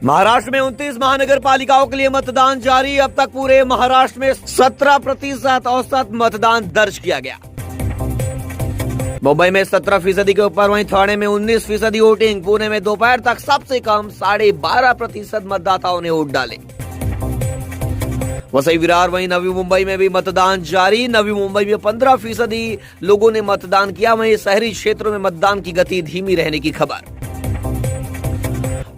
महाराष्ट्र में 29 महानगर पालिकाओं के लिए मतदान जारी। अब तक पूरे महाराष्ट्र में 17% औसत मतदान दर्ज किया गया। मुंबई में 17% के ऊपर, वहीं ठाणे में 19% वोटिंग। पुणे में दोपहर तक सबसे कम 12.5% मतदाताओं ने वोट डाले। वसई विरार वहीं नवी मुंबई में भी मतदान जारी। नवी मुंबई में 15% लोगों ने मतदान किया। वहीं शहरी क्षेत्रों में मतदान की गति धीमी रहने की खबर।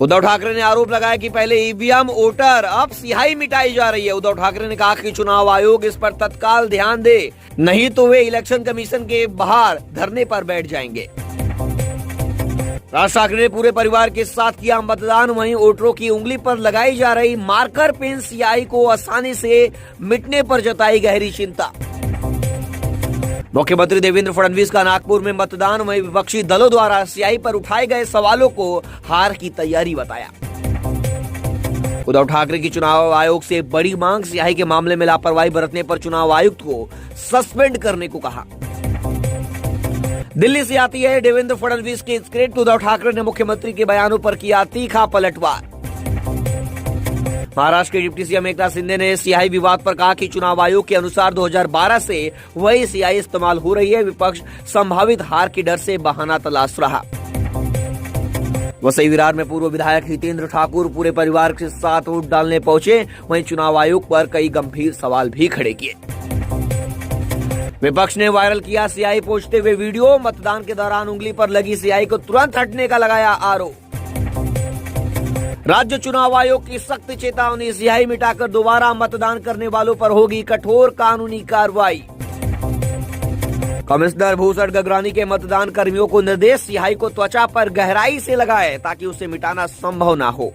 उद्धव ठाकरे ने आरोप लगाया कि पहले ईवीएम वोटर, अब स्याही मिटाई जा रही है। उद्धव ठाकरे ने कहा कि चुनाव आयोग इस पर तत्काल ध्यान दे, नहीं तो वे इलेक्शन कमीशन के बाहर धरने पर बैठ जाएंगे। राज ठाकरे ने पूरे परिवार के साथ किया मतदान। वहीं वोटरों की उंगली पर लगाई जा रही मार्कर पेन स्याही को आसानी से मिटने पर जताई गहरी चिंता। मुख्यमंत्री देवेंद्र फडणवीस का नागपुर में मतदान। वहीं विपक्षी दलों द्वारा स्याही पर उठाए गए सवालों को हार की तैयारी बताया। उद्धव ठाकरे की चुनाव आयोग से बड़ी मांग। स्याही के मामले में लापरवाही बरतने पर चुनाव आयुक्त को सस्पेंड करने को कहा। दिल्ली से आती है देवेंद्र फडणवीस की स्क्रिप्ट। उद्धव ठाकरे ने मुख्यमंत्री के बयानों पर किया तीखा पलटवार। महाराष्ट्र के डिप्टी सीएम एकनाथ शिंदे ने स्याही विवाद पर कहा कि चुनाव आयोग के अनुसार 2012 से वही स्याही इस्तेमाल हो रही है। विपक्ष संभावित हार के डर से बहाना तलाश रहा। वसई विरार में पूर्व विधायक हितेंद्र ठाकुर पूरे परिवार के साथ वोट डालने पहुंचे। वहीं चुनाव आयोग पर कई गंभीर सवाल भी खड़े किए। विपक्ष ने वायरल किया स्याही पोंछते हुए वीडियो। मतदान के दौरान उंगली पर लगी स्याही को तुरंत हटने का लगाया आरोप। राज्य चुनाव आयोग की सख्त चेतावनी। स्याही मिटाकर दोबारा मतदान करने वालों पर होगी कठोर कानूनी कार्रवाई। कमिश्नर भूषण गगरानी के मतदान कर्मियों को निर्देश, स्याही को त्वचा पर गहराई से लगाए ताकि उसे मिटाना संभव न हो।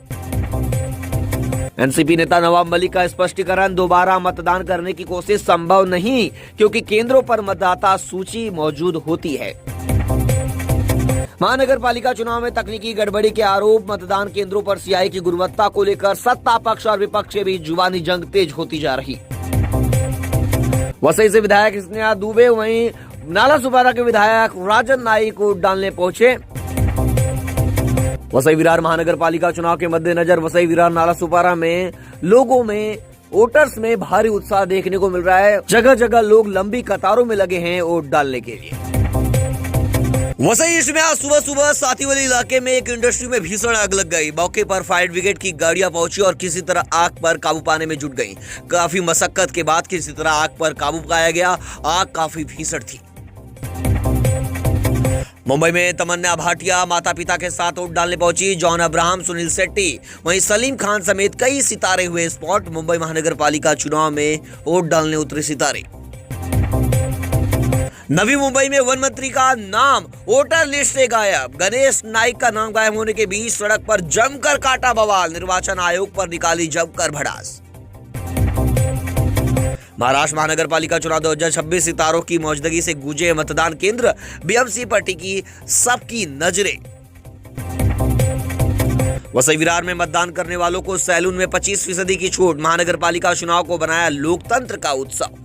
एनसीपी नेता नवाब मलिक का स्पष्टीकरण, दोबारा मतदान करने की कोशिश संभव नहीं क्योंकि केंद्रों पर मतदाता सूची मौजूद होती है। महानगर पालिका चुनाव में तकनीकी गड़बड़ी के आरोप। मतदान केंद्रों पर स्याही की गुणवत्ता को लेकर सत्ता पक्ष और विपक्ष के बीच जुबानी जंग तेज होती जा रही। वसई से विधायक स्नेहा दुबे वहीं नालासोपारा के विधायक राजन नाइक वोट डालने पहुंचे। वसई विरार महानगर पालिका चुनाव के मद्देनजर वसई विरार नालासोपारा में लोगों में वोटर्स में भारी उत्साह देखने को मिल रहा है। जगह जगह लोग लंबी कतारों में लगे हैं वोट डालने के लिए। वसई ईस्ट में आज सुबह सुबह साथीवाली इलाके में एक इंडस्ट्री में भीषण आग लग गई। मौके पर फायर ब्रिगेड की गाड़ियां पहुंची और किसी तरह आग पर काबू पाने में जुट गई। काफी मशक्कत के बाद किसी तरह आग पर काबू पाया गया। आग काफी भीषण थी। मुंबई में तमन्ना भाटिया माता पिता के साथ वोट डालने पहुंची। जॉन अब्राहम, सुनील शेट्टी, वहीं सलीम खान समेत कई सितारे हुए स्पॉट। मुंबई महानगर पालिका चुनाव में वोट डालने उतरे सितारे। नवी मुंबई में वन मंत्री का नाम वोटर लिस्ट से गायब। गणेश नाइक का नाम गायब होने के बीच सड़क पर जमकर काटा बवाल। निर्वाचन आयोग पर निकाली जमकर भड़ास। महाराष्ट्र महानगर पालिका चुनाव 2026 सितारों की मौजूदगी से गूंजे मतदान केंद्र। बीएमसी पर टिकी सबकी नजरें। वसई विरार में मतदान करने वालों को सैलून में 25% की छूट। महानगर पालिका चुनाव को बनाया लोकतंत्र का उत्सव।